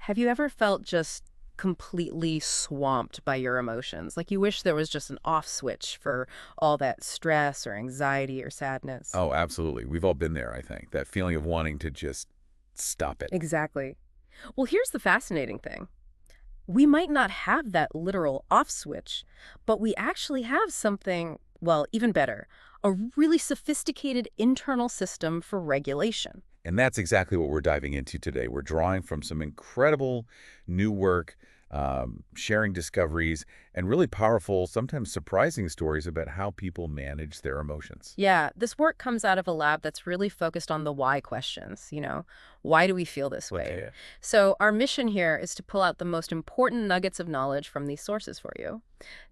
Have you ever felt just completely swamped by your emotions? Like you wish there was just an off switch for all that stress or anxiety or sadness? Oh, absolutely. We've all been there, I think. That feeling of wanting to just stop it. Exactly. Well, here's the fascinating thing. We might not have that literal off switch, but we actually have something, well, even better, a really sophisticated internal system for regulation. And that's exactly what we're diving into today. We're drawing from some incredible new work, sharing discoveries, and really powerful, sometimes surprising stories about how people manage their emotions. Yeah, this work comes out of a lab that's really focused on the why questions, why do we feel this way? Okay. So our mission here is to pull out the most important nuggets of knowledge from these sources for you.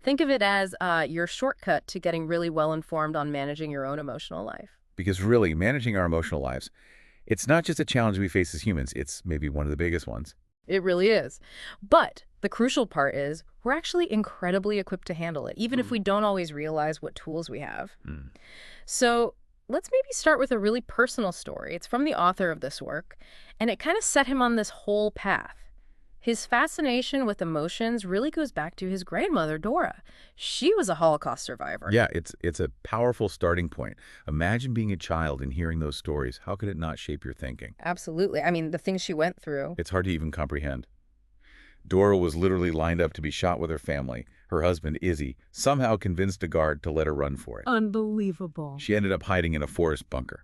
Think of it as your shortcut to getting really well informed on managing your own emotional life. Because really, managing our emotional lives, it's not just a challenge we face as humans, it's maybe one of the biggest ones. It really is. But the crucial part is we're actually incredibly equipped to handle it, even if we don't always realize what tools we have. Mm. So let's maybe start with a really personal story. It's from the author of this work, and it kind of set him on this whole path. His fascination with emotions really goes back to his grandmother, Dora. She was a Holocaust survivor. Yeah, it's a powerful starting point. Imagine being a child and hearing those stories. How could it not shape your thinking? Absolutely. I mean, the things she went through. It's hard to even comprehend. Dora was literally lined up to be shot with her family. Her husband, Izzy, somehow convinced a guard to let her run for it. Unbelievable. She ended up hiding in a forest bunker.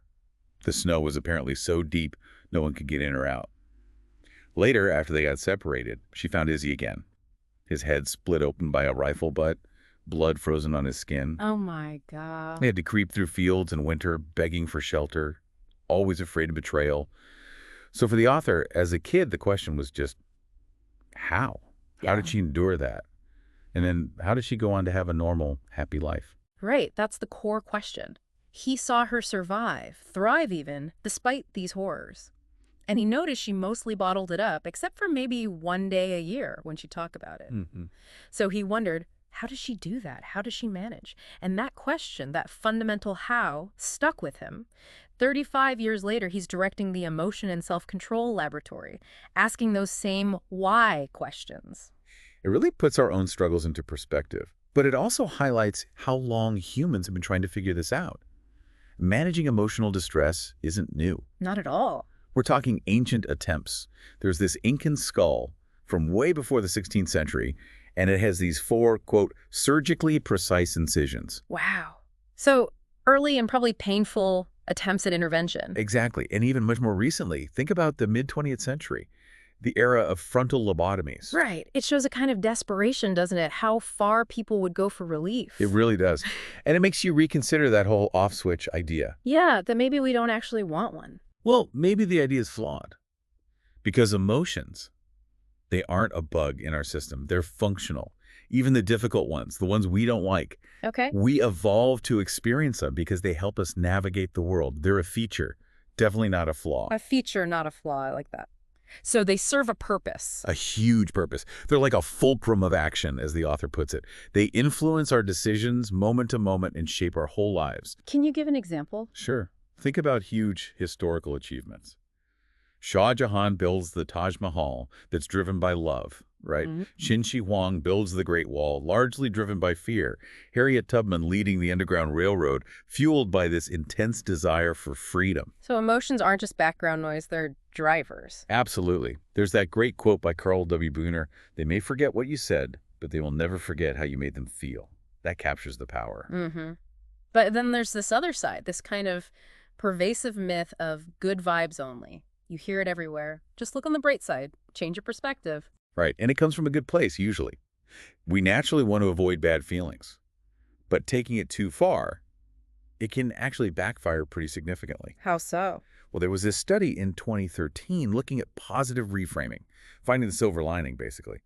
The snow was apparently so deep, no one could get in or out. Later, after they got separated, she found Izzy again. His head split open by a rifle butt, blood frozen on his skin. Oh my God. They had to creep through fields in winter, begging for shelter, always afraid of betrayal. So for the author, as a kid, the question was just, how? How did she endure that? And then how did she go on to have a normal, happy life? Right, that's the core question. He saw her survive, thrive even, despite these horrors. And he noticed she mostly bottled it up, except for maybe one day a year when she'd talk about it. Mm-hmm. So he wondered, how does she do that? How does she manage? And that question, that fundamental how, stuck with him. 35 years later, he's directing the Emotion and Self-Control Laboratory, asking those same why questions. It really puts our own struggles into perspective, but it also highlights how long humans have been trying to figure this out. Managing emotional distress isn't new. Not at all. We're talking ancient attempts. There's this Incan skull from way before the 16th century, and it has these four, quote, surgically precise incisions. Wow. So early and probably painful attempts at intervention. Exactly. And even much more recently, think about the mid-20th century, the era of frontal lobotomies. Right. It shows a kind of desperation, doesn't it? How far people would go for relief. It really does. And it makes you reconsider that whole off-switch idea. Yeah, that maybe we don't actually want one. Well, maybe the idea is flawed. Because emotions, they aren't a bug in our system. They're functional. Even the difficult ones, the ones we don't like. Okay. We evolve to experience them because they help us navigate the world. They're a feature, definitely not a flaw. A feature, not a flaw. I like that. So they serve a purpose. A huge purpose. They're like a fulcrum of action, as the author puts it. They influence our decisions moment to moment and shape our whole lives. Can you give an example? Sure. Think about huge historical achievements. Shah Jahan builds the Taj Mahal that's driven by love, right? Mm-hmm. Qin Shi Huang builds the Great Wall, largely driven by fear. Harriet Tubman leading the Underground Railroad, fueled by this intense desire for freedom. So emotions aren't just background noise, they're drivers. Absolutely. There's that great quote by Carl W. Booner, "They may forget what you said, but they will never forget how you made them feel." That captures the power. Mm-hmm. But then there's this other side, this kind of pervasive myth of good vibes only. You hear it everywhere. Just look on the bright side. Change your perspective. Right, and it comes from a good place, usually. We naturally want to avoid bad feelings, but taking it too far, it can actually backfire pretty significantly. How so? Well, there was this study in 2013 looking at positive reframing, finding the silver lining, basically.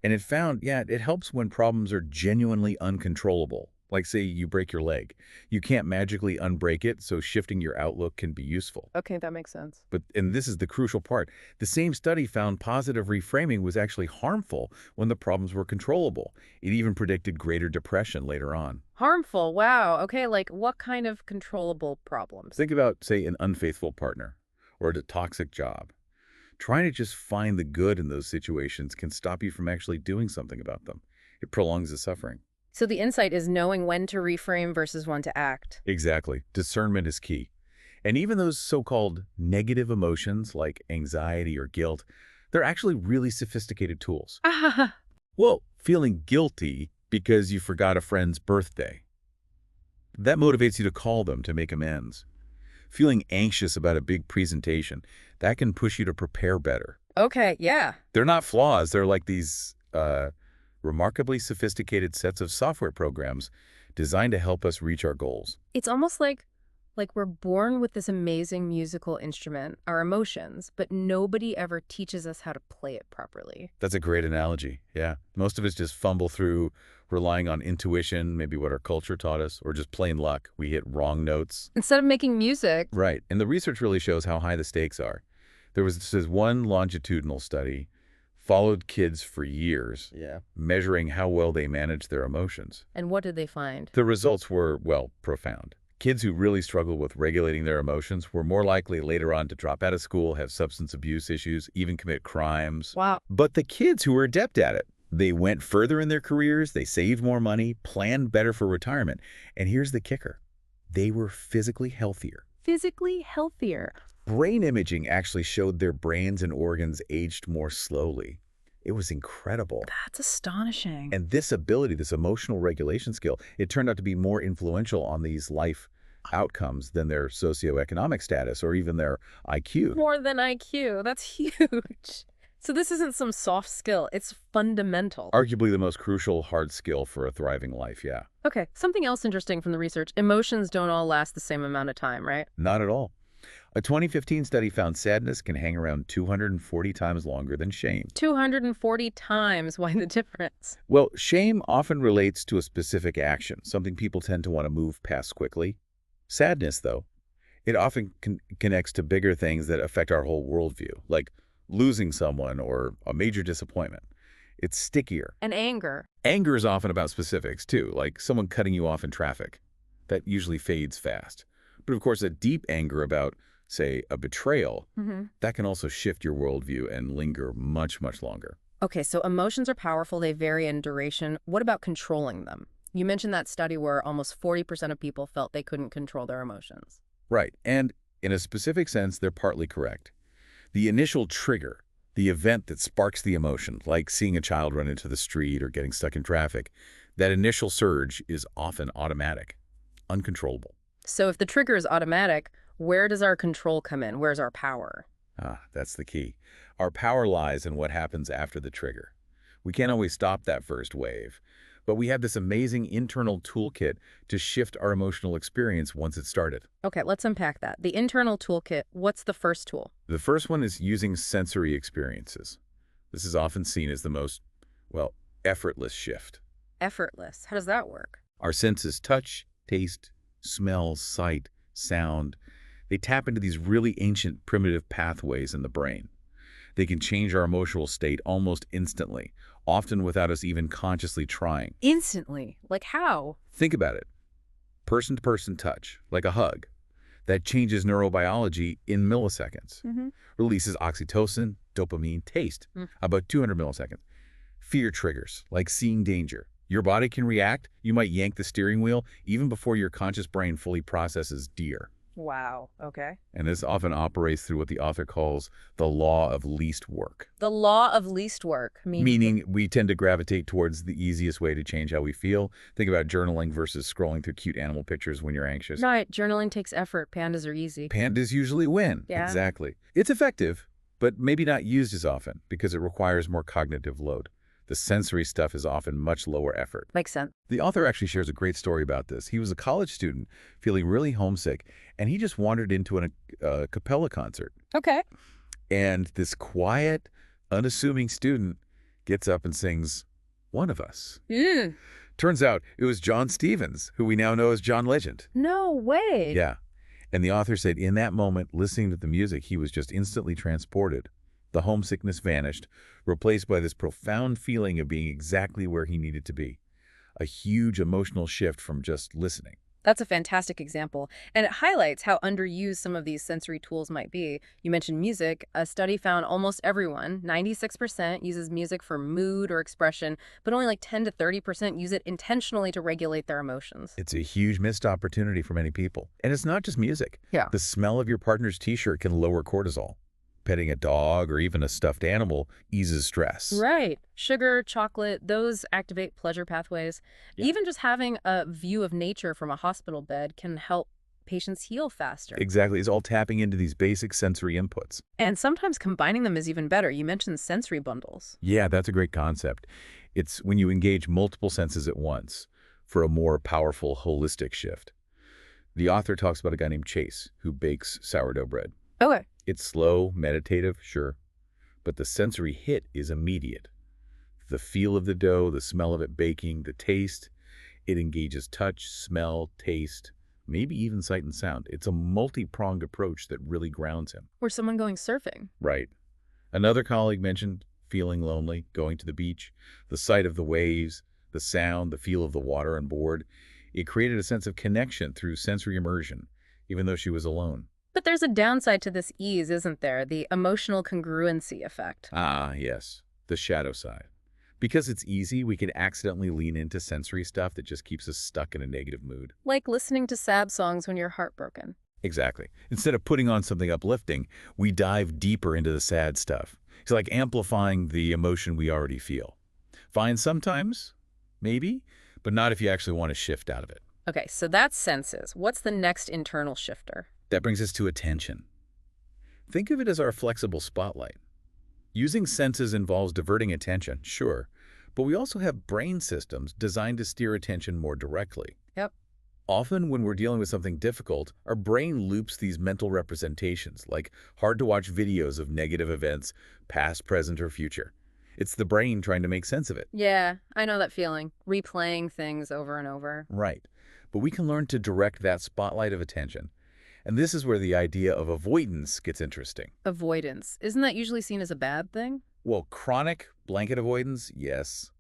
And it found, it helps when problems are genuinely uncontrollable. Like, say, you break your leg. You can't magically unbreak it, so shifting your outlook can be useful. Okay, that makes sense. And this is the crucial part, the same study found positive reframing was actually harmful when the problems were controllable. It even predicted greater depression later on. Harmful, wow. Okay, like what kind of controllable problems? Think about, say, an unfaithful partner or a toxic job. Trying to just find the good in those situations can stop you from actually doing something about them. It prolongs the suffering. So the insight is knowing when to reframe versus when to act. Exactly. Discernment is key. And even those so-called negative emotions like anxiety or guilt, they're actually really sophisticated tools. Ah, Well, feeling guilty because you forgot a friend's birthday. That motivates you to call them to make amends. Feeling anxious about a big presentation, that can push you to prepare better. okay, yeah. They're not flaws. They're like these remarkably sophisticated sets of software programs designed to help us reach our goals. It's almost like we're born with this amazing musical instrument, our emotions, but nobody ever teaches us how to play it properly. That's a great analogy. Yeah. Most of us just fumble through relying on intuition, maybe what our culture taught us, or just plain luck. We hit wrong notes. Instead of making music, Right. And the research really shows how high the stakes are. There was this one longitudinal study, followed kids for years, measuring how well they managed their emotions. and what did they find? The results were, well, profound. Kids who really struggled with regulating their emotions were more likely later on to drop out of school, have substance abuse issues, even commit crimes. Wow. But the kids who were adept at it, they went further in their careers, they saved more money, planned better for retirement. And here's the kicker. They were physically healthier. Physically healthier. Brain imaging actually showed their brains and organs aged more slowly. It was incredible. That's astonishing. And this ability, this emotional regulation skill, it turned out to be more influential on these life outcomes than their socioeconomic status or even their IQ. More than IQ. That's huge. So this isn't some soft skill. It's fundamental. Arguably the most crucial hard skill for a thriving life, yeah. Okay, something else interesting from the research. Emotions don't all last the same amount of time, right? Not at all. A 2015 study found sadness can hang around 240 times longer than shame. 240 times. Why the difference? Well, shame often relates to a specific action, something people tend to want to move past quickly. Sadness, though, it often connects to bigger things that affect our whole worldview, like losing someone or a major disappointment. It's stickier. And anger. Anger is often about specifics, too, like someone cutting you off in traffic. That usually fades fast. But of course, a deep anger about, say, a betrayal, that can also shift your worldview and linger much, much longer. Okay, so emotions are powerful. They vary in duration. What about controlling them? You mentioned that study where almost 40% of people felt they couldn't control their emotions. Right. And in a specific sense, they're partly correct. The initial trigger, the event that sparks the emotion, like seeing a child run into the street or getting stuck in traffic, that initial surge is often automatic, uncontrollable. So if the trigger is automatic, where does our control come in? Where's our power? That's the key. Our power lies in what happens after the trigger. We can't always stop that first wave, but we have this amazing internal toolkit to shift our emotional experience once it's started. Okay, let's unpack that. The internal toolkit, what's the first tool? The first one is using sensory experiences. This is often seen as the most, well, effortless shift. Effortless. How does that work? Our senses touch, taste, smell, sight, sound. They tap into these really ancient primitive pathways in the brain. They can change our emotional state almost instantly, often without us even consciously trying. Instantly. Like how? Think about it. Person-to-person touch, like a hug. That changes neurobiology in milliseconds. Releases oxytocin, dopamine, taste, about 200 milliseconds. Fear triggers, like seeing danger. Your body can react. You might yank the steering wheel even before your conscious brain fully processes deer. Wow. Okay. And this often operates through what the author calls the law of least work. The law of least work. Meaning we tend to gravitate towards the easiest way to change how we feel. Think about journaling versus scrolling through cute animal pictures when you're anxious. Right. Journaling takes effort. Pandas are easy. Pandas usually win. Yeah. Exactly. It's effective, but maybe not used as often because it requires more cognitive load. The sensory stuff is often much lower effort. Makes sense. The author actually shares a great story about this. He was a college student feeling really homesick, and he just wandered into a cappella concert. Okay. And this quiet, unassuming student gets up and sings, "One of Us." Turns out it was John Stevens, who we now know as John Legend. No way. Yeah. And the author said in that moment, listening to the music, he was just instantly transported. The homesickness vanished, replaced by this profound feeling of being exactly where he needed to be. A huge emotional shift from just listening. That's a fantastic example, and it highlights how underused some of these sensory tools might be. You mentioned music. A study found almost everyone, 96%, uses music for mood or expression, but only like 10 to 30% use it intentionally to regulate their emotions. It's a huge missed opportunity for many people. And it's not just music. Yeah. The smell of your partner's t-shirt can lower cortisol. Petting a dog or even a stuffed animal eases stress. Right. Sugar, chocolate, those activate pleasure pathways. Yeah. Even just having a view of nature from a hospital bed can help patients heal faster. Exactly. It's all tapping into these basic sensory inputs. And sometimes combining them is even better. You mentioned sensory bundles. Yeah, that's a great concept. It's when you engage multiple senses at once for a more powerful, holistic shift. The author talks about a guy named Chase who bakes sourdough bread. Okay. It's slow, meditative, sure, but the sensory hit is immediate. The feel of the dough, the smell of it baking, the taste, it engages touch, smell, taste, maybe even sight and sound. It's a multi-pronged approach that really grounds him. Or someone going surfing. Right. Another colleague mentioned feeling lonely, going to the beach, the sight of the waves, the sound, the feel of the water on board. It created a sense of connection through sensory immersion, even though she was alone. But there's a downside to this ease, isn't there? The emotional congruency effect. Ah, yes, the shadow side. Because it's easy, we can accidentally lean into sensory stuff that just keeps us stuck in a negative mood. Like listening to sad songs when you're heartbroken. Exactly. Instead of putting on something uplifting, we dive deeper into the sad stuff. It's like amplifying the emotion we already feel. Fine sometimes, maybe, but not if you actually want to shift out of it. Okay, so that's senses. What's the next internal shifter? That brings us to attention. Think of it as our flexible spotlight. Using senses involves diverting attention, sure, but we also have brain systems designed to steer attention more directly. Yep. Often when we're dealing with something difficult, our brain loops these mental representations, like hard-to-watch videos of negative events, past, present, or future. It's the brain trying to make sense of it. Yeah, I know that feeling. Replaying things over and over. Right. But we can learn to direct that spotlight of attention. And this is where the idea of avoidance gets interesting. Avoidance. Isn't that usually seen as a bad thing? Well, chronic blanket avoidance, yes.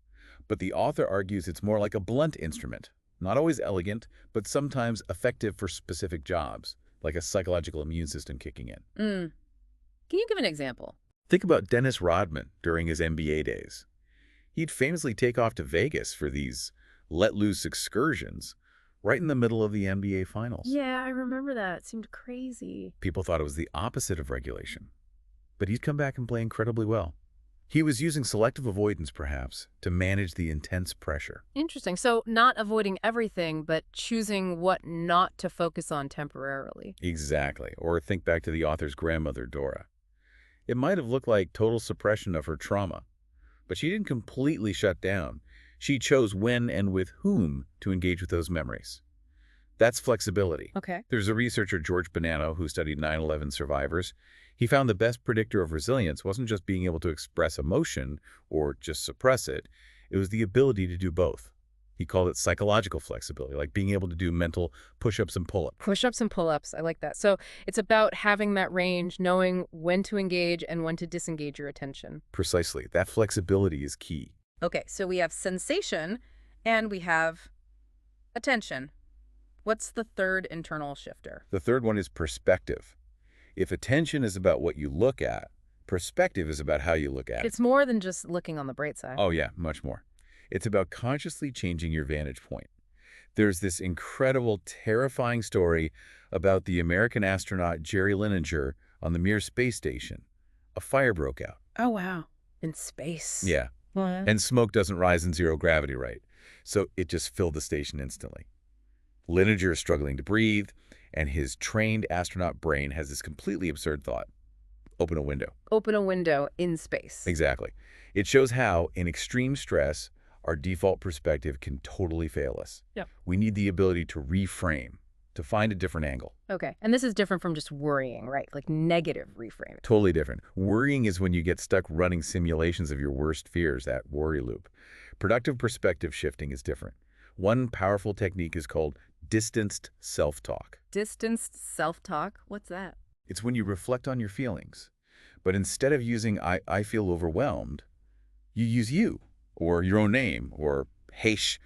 But the author argues it's more like a blunt instrument. Not always elegant, but sometimes effective for specific jobs, like a psychological immune system kicking in. Can you give an example? Think about Dennis Rodman during his NBA days. He'd famously take off to Vegas for these let-loose excursions right in the middle of the NBA Finals. Yeah, I remember that. It seemed crazy. People thought it was the opposite of regulation. But he'd come back and play incredibly well. He was using selective avoidance, perhaps, to manage the intense pressure. Interesting. So not avoiding everything, but choosing what not to focus on temporarily. Exactly. Or think back to the author's grandmother, Dora. It might have looked like total suppression of her trauma, but she didn't completely shut down. She chose when and with whom to engage with those memories. That's flexibility. Okay. There's a researcher, George Bonanno, who studied 9/11 survivors. He found the best predictor of resilience wasn't just being able to express emotion or just suppress it. It was the ability to do both. He called it psychological flexibility, like being able to do mental push-ups and pull-ups. Push-ups and pull-ups. I like that. So it's about having that range, knowing when to engage and when to disengage your attention. Precisely. That flexibility is key. Okay, so we have sensation and we have attention. What's the third internal shifter? The third one is perspective. If attention is about what you look at, perspective is about how you look at it. It's more than just looking on the bright side. Oh yeah, much more. It's about consciously changing your vantage point. There's this incredible, terrifying story about the American astronaut Jerry Linenger on the Mir space station. A fire broke out. Oh, wow. In space. Yeah. What? And smoke doesn't rise in zero gravity, right? So it just filled the station instantly. Linenger is struggling to breathe, and his trained astronaut brain has this completely absurd thought. Open a window. Open a window in space. Exactly. It shows how, in extreme stress, our default perspective can totally fail us. Yep. We need the ability to reframe, to find a different angle. Okay. And this is different from just worrying, right? Like negative reframing. Totally different. Worrying is when you get stuck running simulations of your worst fears, that worry loop. Productive perspective shifting is different. One powerful technique is called distanced self-talk. Distanced self-talk? What's that? It's when you reflect on your feelings. But instead of using I feel overwhelmed, you use you, or your own name, or heish,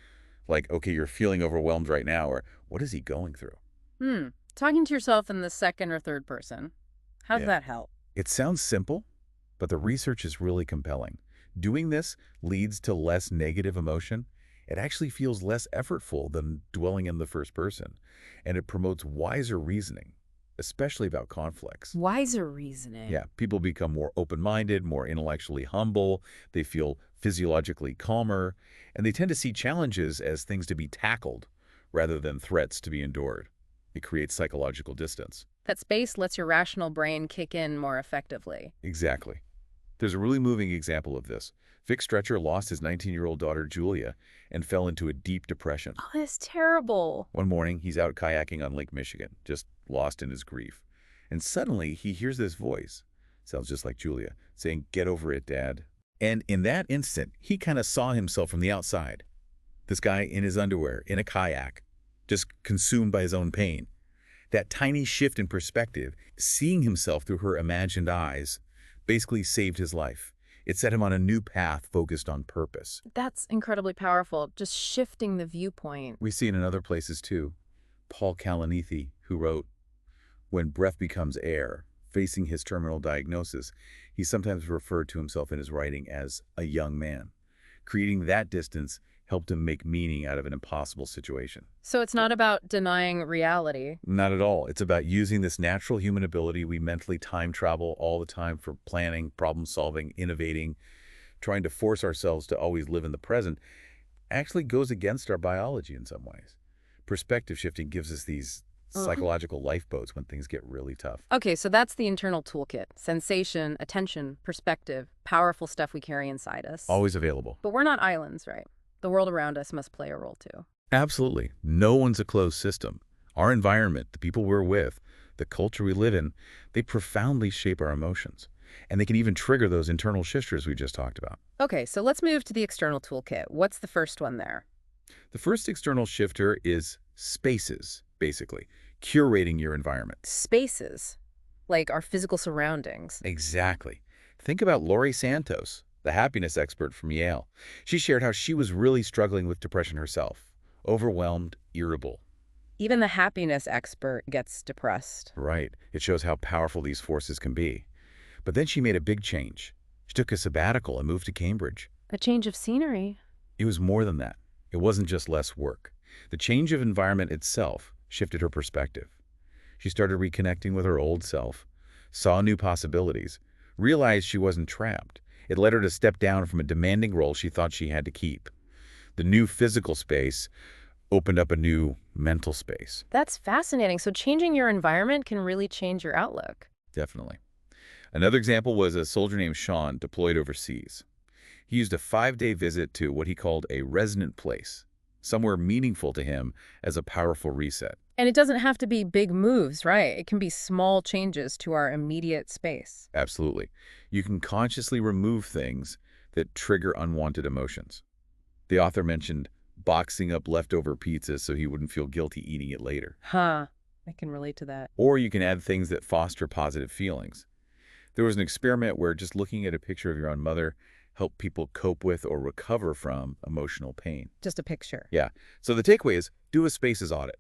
Like, okay, you're feeling overwhelmed right now, or what is he going through? Talking to yourself in the second or third person. How does Yeah. that help? It sounds simple, but the research is really compelling. Doing this leads to less negative emotion. It actually feels less effortful than dwelling in the first person, and it promotes wiser reasoning, especially about conflicts. Wiser reasoning. Yeah, people become more open-minded, more intellectually humble, they feel physiologically calmer, and they tend to see challenges as things to be tackled rather than threats to be endured. It creates psychological distance. That space lets your rational brain kick in more effectively. Exactly. There's a really moving example of this. Vic Stretcher lost his 19-year-old daughter, Julia, and fell into a deep depression. Oh, that's terrible. One morning, he's out kayaking on Lake Michigan, just lost in his grief. And suddenly, he hears this voice, sounds just like Julia, saying, "Get over it, Dad." And in that instant, he kind of saw himself from the outside. This guy in his underwear, in a kayak, just consumed by his own pain. That tiny shift in perspective, seeing himself through her imagined eyes, basically saved his life. It set him on a new path focused on purpose. That's incredibly powerful, just shifting the viewpoint. We see it in other places too. Paul Kalanithi, who wrote, "When breath becomes air," facing his terminal diagnosis, he sometimes referred to himself in his writing as a young man. Creating that distance helped him make meaning out of an impossible situation. So it's not about denying reality. Not at all. It's about using this natural human ability we mentally time travel all the time for planning, problem solving, innovating, trying to force ourselves to always live in the present, actually goes against our biology in some ways. Perspective shifting gives us these psychological lifeboats when things get really tough. Okay, so that's the internal toolkit. Sensation, attention, perspective, powerful stuff we carry inside us. Always available. But we're not islands, right? The world around us must play a role too. Absolutely. No one's a closed system. Our environment, the people we're with, the culture we live in, they profoundly shape our emotions. And they can even trigger those internal shifters we just talked about. Okay, so let's move to the external toolkit. What's the first one there? The first external shifter is spaces, basically, curating your environment. Spaces, like our physical surroundings. Exactly. Think about Laurie Santos, the happiness expert from Yale. She shared how she was really struggling with depression herself. Overwhelmed, irritable. Even the happiness expert gets depressed. Right. It shows how powerful these forces can be. But then she made a big change. She took a sabbatical and moved to Cambridge. A change of scenery. It was more than that. It wasn't just less work. The change of environment itself shifted her perspective. She started reconnecting with her old self, saw new possibilities, realized she wasn't trapped. It led her to step down from a demanding role she thought she had to keep. The new physical space opened up a new mental space. That's fascinating. So changing your environment can really change your outlook. Definitely. Another example was a soldier named Sean deployed overseas. He used a 5-day visit to what he called a resonant place, somewhere meaningful to him as a powerful reset. And it doesn't have to be big moves, right? It can be small changes to our immediate space. Absolutely. You can consciously remove things that trigger unwanted emotions. The author mentioned boxing up leftover pizza so he wouldn't feel guilty eating it later. Huh. I can relate to that. Or you can add things that foster positive feelings. There was an experiment where just looking at a picture of your own mother helped people cope with or recover from emotional pain. Just a picture. Yeah. So the takeaway is do a spaces audit.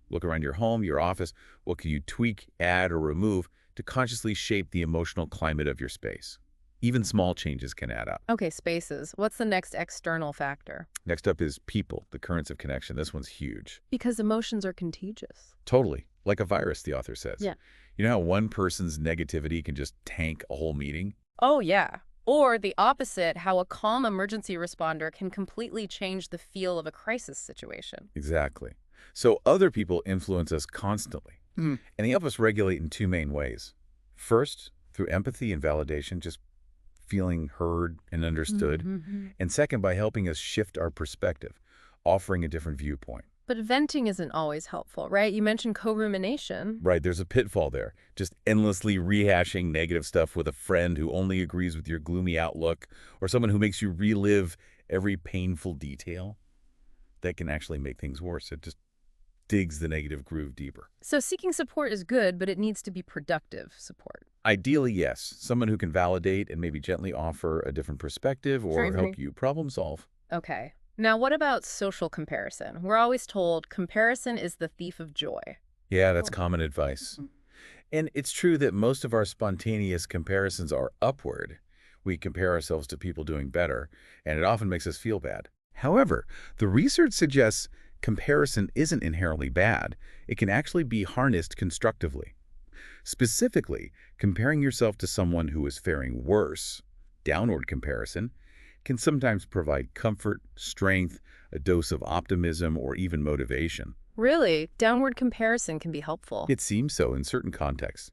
Look around your home, your office. What can you tweak, add, or remove to consciously shape the emotional climate of your space? Even small changes can add up. Okay, spaces. What's the next external factor? Next up is people, the currents of connection. This one's huge. Because emotions are contagious. Totally. Like a virus, the author says. Yeah. You know how one person's negativity can just tank a whole meeting? Oh, yeah. Or the opposite, how a calm emergency responder can completely change the feel of a crisis situation. Exactly. So other people influence us constantly. Mm. And they help us regulate in two main ways. First, through empathy and validation, just feeling heard and understood. Mm-hmm. And second, by helping us shift our perspective, offering a different viewpoint. But venting isn't always helpful, right? You mentioned co-rumination. Right, there's a pitfall there. Just endlessly rehashing negative stuff with a friend who only agrees with your gloomy outlook or someone who makes you relive every painful detail. That can actually make things worse. It just digs the negative groove deeper. So seeking support is good, but it needs to be productive support. Ideally, yes. Someone who can validate and maybe gently offer a different perspective or help you problem solve. Okay. Now, what about social comparison? We're always told comparison is the thief of joy. Yeah, that's Oh. common advice. And it's true that most of our spontaneous comparisons are upward. We compare ourselves to people doing better, and it often makes us feel bad. However, the research suggests comparison isn't inherently bad. It can actually be harnessed constructively. Specifically, comparing yourself to someone who is faring worse, downward comparison, can sometimes provide comfort, strength, a dose of optimism, or even motivation. Really, downward comparison can be helpful. It seems so in certain contexts.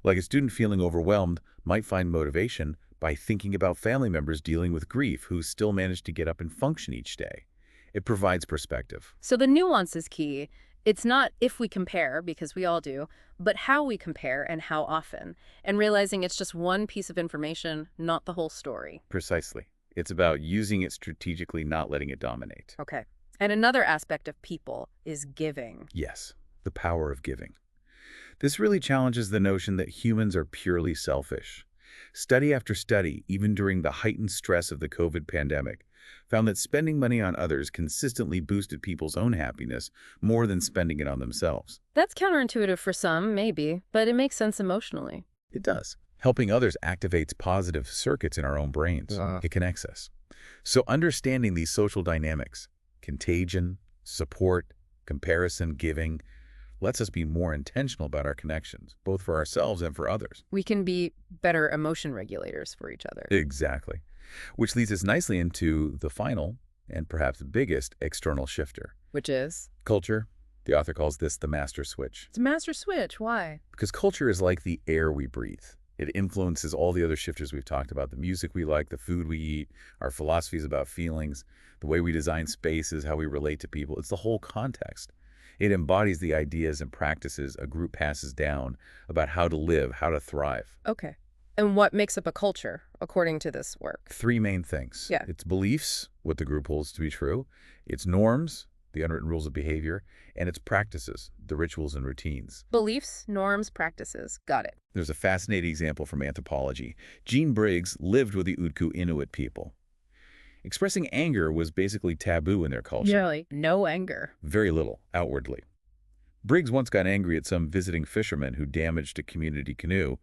Like a student feeling overwhelmed might find motivation by thinking about family members dealing with grief who still manage to get up and function each day. It provides perspective. So the nuance is key. It's not if we compare, because we all do, but how we compare and how often, and realizing it's just one piece of information, not the whole story. Precisely. It's about using it strategically, not letting it dominate. Okay. And another aspect of people is giving. Yes, the power of giving. This really challenges the notion that humans are purely selfish. Study after study, even during the heightened stress of the COVID pandemic, found that spending money on others consistently boosted people's own happiness more than spending it on themselves. That's counterintuitive for some, maybe, but it makes sense emotionally. It does. Helping others activates positive circuits in our own brains. It connects us. So understanding these social dynamics, contagion, support, comparison, giving, lets us be more intentional about our connections, both for ourselves and for others. We can be better emotion regulators for each other. Exactly. Which leads us nicely into the final and perhaps biggest external shifter. Which is? Culture. The author calls this the master switch. It's a master switch. Why? Because culture is like the air we breathe. It influences all the other shifters we've talked about, the music we like, the food we eat, our philosophies about feelings, the way we design spaces, how we relate to people. It's the whole context. It embodies the ideas and practices a group passes down about how to live, how to thrive. Okay. And what makes up a culture, according to this work? Three main things. Yeah. It's beliefs, what the group holds to be true. It's norms, the unwritten rules of behavior, and its practices, the rituals and routines. Beliefs, norms, practices. Got it. There's a fascinating example from anthropology. Jean Briggs lived with the Utku Inuit people. Expressing anger was basically taboo in their culture. Really? No anger. Very little, outwardly. Briggs once got angry at some visiting fisherman who damaged a community canoe.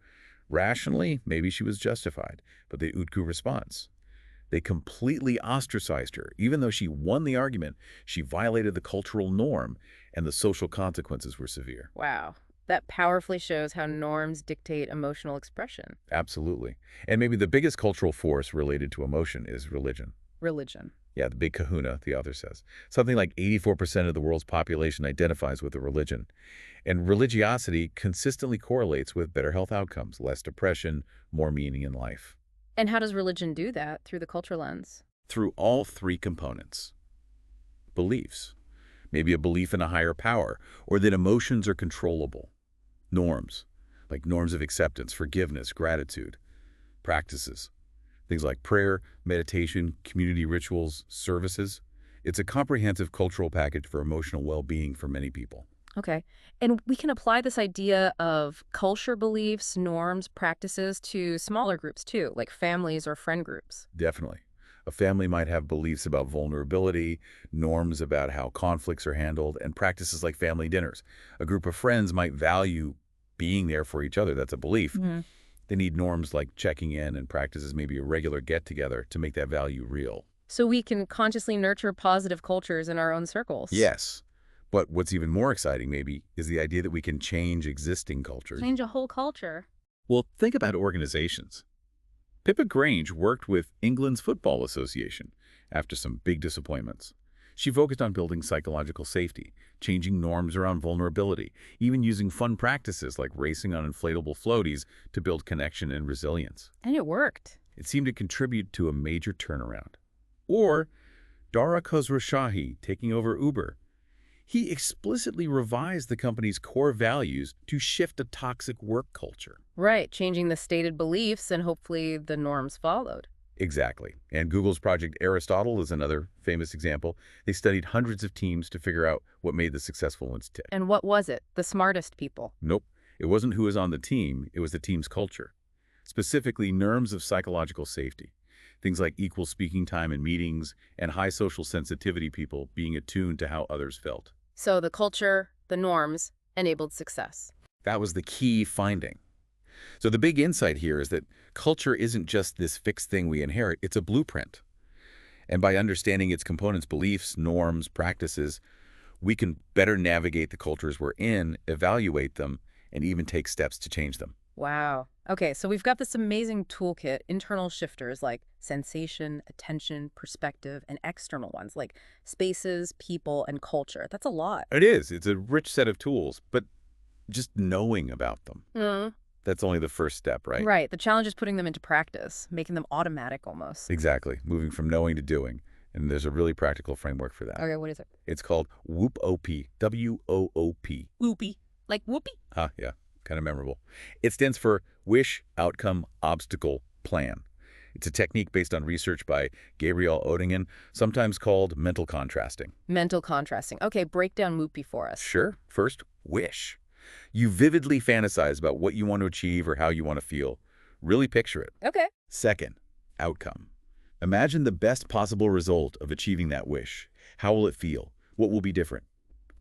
Rationally, maybe she was justified, but the Utku response. They completely ostracized her. Even though she won the argument, she violated the cultural norm, and the social consequences were severe. Wow. That powerfully shows how norms dictate emotional expression. Absolutely. And maybe the biggest cultural force related to emotion is religion. Religion. Yeah, the big kahuna, the author says. Something like 84% of the world's population identifies with a religion. And religiosity consistently correlates with better health outcomes, less depression, more meaning in life. And how does religion do that through the culture lens? Through all three components. Beliefs. Maybe a belief in a higher power, or that emotions are controllable. Norms, like norms of acceptance, forgiveness, gratitude. Practices. Things like prayer, meditation, community rituals, services. It's a comprehensive cultural package for emotional well-being for many people. Okay. And we can apply this idea of culture beliefs, norms, practices to smaller groups too, like families or friend groups. Definitely. A family might have beliefs about vulnerability, norms about how conflicts are handled, and practices like family dinners. A group of friends might value being there for each other. That's a belief. They need norms like checking in and practices, maybe a regular get-together to make that value real. So we can consciously nurture positive cultures in our own circles. Yes. But what's even more exciting, maybe, is the idea that we can change existing cultures. Change a whole culture. Well, think about organizations. Pippa Grange worked with England's Football Association after some big disappointments. She focused on building psychological safety, changing norms around vulnerability, even using fun practices like racing on inflatable floaties to build connection and resilience. And it worked. It seemed to contribute to a major turnaround. Or Dara Khosrowshahi taking over Uber. He explicitly revised the company's core values to shift a toxic work culture. Right, changing the stated beliefs and hopefully the norms followed. Exactly. And Google's Project Aristotle is another famous example. They studied hundreds of teams to figure out what made the successful ones tick. And what was it? The smartest people. Nope. It wasn't who was on the team, it was the team's culture. Specifically, norms of psychological safety. Things like equal speaking time in meetings and high social sensitivity people being attuned to how others felt. So the culture, the norms, enabled success. That was the key finding. So the big insight here is that culture isn't just this fixed thing we inherit, it's a blueprint. And by understanding its components, beliefs, norms, practices, we can better navigate the cultures we're in, evaluate them, and even take steps to change them. Wow. Okay, so we've got this amazing toolkit, internal shifters like sensation, attention, perspective, and external ones like spaces, people, and culture. That's a lot. It is. It's a rich set of tools, but just knowing about them, Mm. that's only the first step, right? Right. The challenge is putting them into practice, making them automatic almost. Exactly. Moving from knowing to doing. And there's a really practical framework for that. Okay, what is it? It's called WOOP-OP, W-O-O-P. Whoopee. Like whoopee? Yeah, kind of memorable. It stands for Wish, Outcome, Obstacle, Plan. It's a technique based on research by Gabriel Oettingen, sometimes called mental contrasting. Mental contrasting. Okay, break down whoopee for us. Sure. First, wish. You vividly fantasize about what you want to achieve or how you want to feel. Really picture it. Okay. Second, outcome. Imagine the best possible result of achieving that wish. How will it feel? What will be different?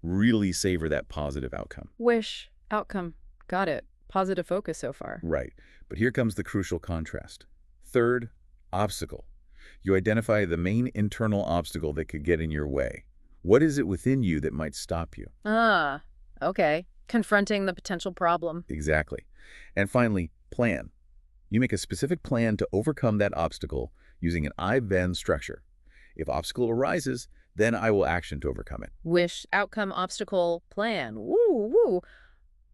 Really savor that positive outcome. Wish, outcome. Got it. Positive focus so far. Right. But here comes the crucial contrast. Third, obstacle. You identify the main internal obstacle that could get in your way. What is it within you that might stop you? Ah, okay. Confronting the potential problem. Exactly. And finally, plan. You make a specific plan to overcome that obstacle using an I-then structure. If obstacle arises, then I will action to overcome it. Wish, outcome, obstacle, plan. Woo, woo.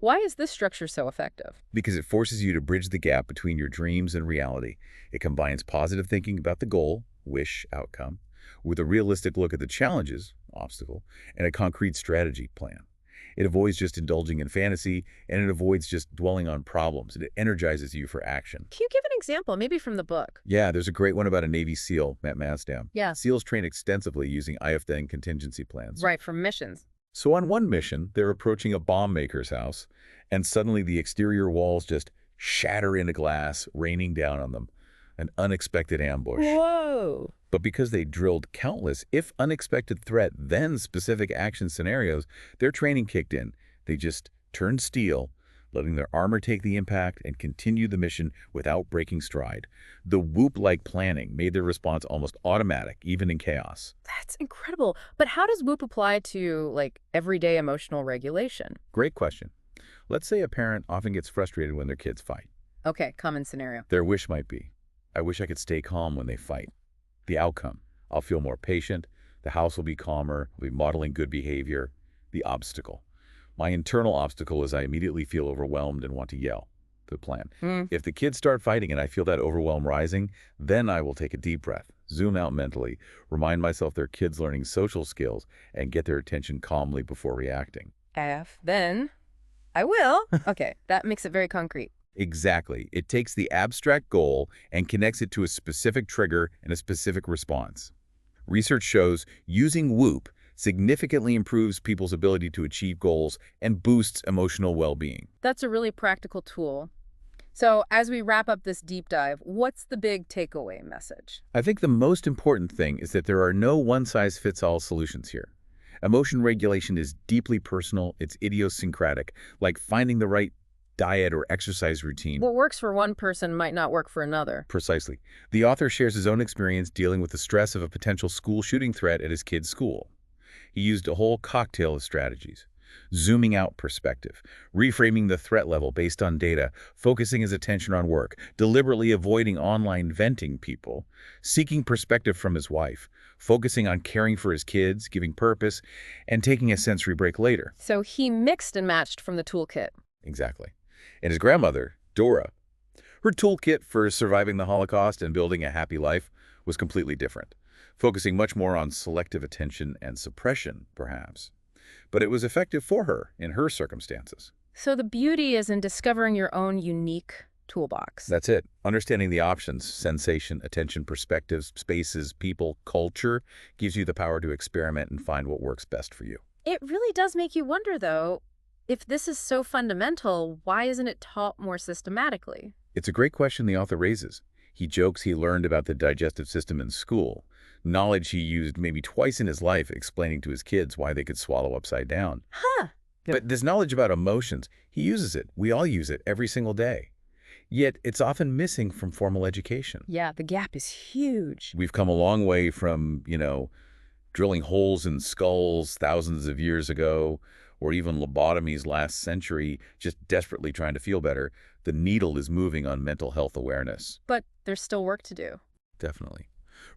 Why is this structure so effective? Because it forces you to bridge the gap between your dreams and reality. It combines positive thinking about the goal, wish, outcome, with a realistic look at the challenges, obstacle, and a concrete strategy, plan. It avoids just indulging in fantasy, and it avoids just dwelling on problems. It energizes you for action. Can you give an example, maybe from the book? Yeah, there's a great one about a Navy SEAL, Matt Masdam. Yeah. SEALs train extensively using I-then contingency plans. Right, from missions. So on one mission, they're approaching a bomb maker's house, and suddenly the exterior walls just shatter into glass, raining down on them. An unexpected ambush. Whoa. But because they drilled countless, if unexpected threat, then specific action scenarios, their training kicked in. They just turned steel, letting their armor take the impact and continue the mission without breaking stride. The Whoop-like planning made their response almost automatic, even in chaos. That's incredible. But how does WHOOP apply to, like, everyday emotional regulation? Great question. Let's say a parent often gets frustrated when their kids fight. Okay, common scenario. Their wish might be, I wish I could stay calm when they fight. The outcome, I'll feel more patient, the house will be calmer, I'll be modeling good behavior. The obstacle. My internal obstacle is I immediately feel overwhelmed and want to yell. The plan. If the kids start fighting and I feel that overwhelm rising, then I will take a deep breath, zoom out mentally, remind myself they're kids learning social skills, and get their attention calmly before reacting. Then I will. Okay, that makes it very concrete. Exactly. It takes the abstract goal and connects it to a specific trigger and a specific response. Research shows using Whoop significantly improves people's ability to achieve goals and boosts emotional well-being. That's a really practical tool. So as we wrap up this deep dive, what's the big takeaway message? I think the most important thing is that there are no one-size-fits-all solutions here. Emotion regulation is deeply personal, it's idiosyncratic, like finding the right diet or exercise routine. What works for one person might not work for another. Precisely. The author shares his own experience dealing with the stress of a potential school shooting threat at his kid's school. He used a whole cocktail of strategies. Zooming out perspective, reframing the threat level based on data, focusing his attention on work, deliberately avoiding online venting people, seeking perspective from his wife, focusing on caring for his kids, giving purpose, and taking a sensory break later. So he mixed and matched from the toolkit. Exactly. And his grandmother, Dora, her toolkit for surviving the Holocaust and building a happy life was completely different, focusing much more on selective attention and suppression, perhaps. But it was effective for her in her circumstances. So the beauty is in discovering your own unique toolbox. That's it. Understanding the options, sensation, attention, perspectives, spaces, people, culture, gives you the power to experiment and find what works best for you. It really does make you wonder, though, if this is so fundamental, why isn't it taught more systematically? It's a great question the author raises. He jokes he learned about the digestive system in school, knowledge he used maybe twice in his life explaining to his kids why they could swallow upside down. Huh. But this knowledge about emotions, he uses it. We all use it every single day. Yet it's often missing from formal education. Yeah, the gap is huge. We've come a long way from, drilling holes in skulls thousands of years ago, or even lobotomies last century, just desperately trying to feel better. The needle is moving on mental health awareness. But there's still work to do. Definitely.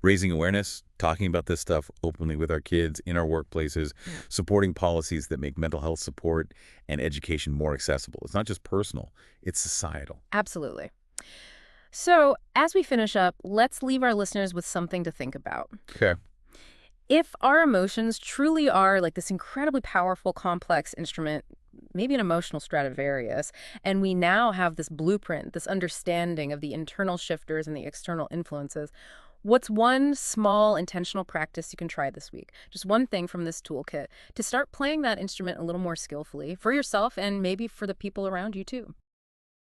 Raising awareness, talking about this stuff openly with our kids, in our workplaces, supporting policies that make mental health support and education more accessible. It's not just personal, it's societal. Absolutely. So, as we finish up, let's leave our listeners with something to think about. Okay. If our emotions truly are like this incredibly powerful, complex instrument, maybe an emotional Stradivarius, and we now have this blueprint, this understanding of the internal shifters and the external influences, what's one small intentional practice you can try this week? Just one thing from this toolkit to start playing that instrument a little more skillfully for yourself and maybe for the people around you too.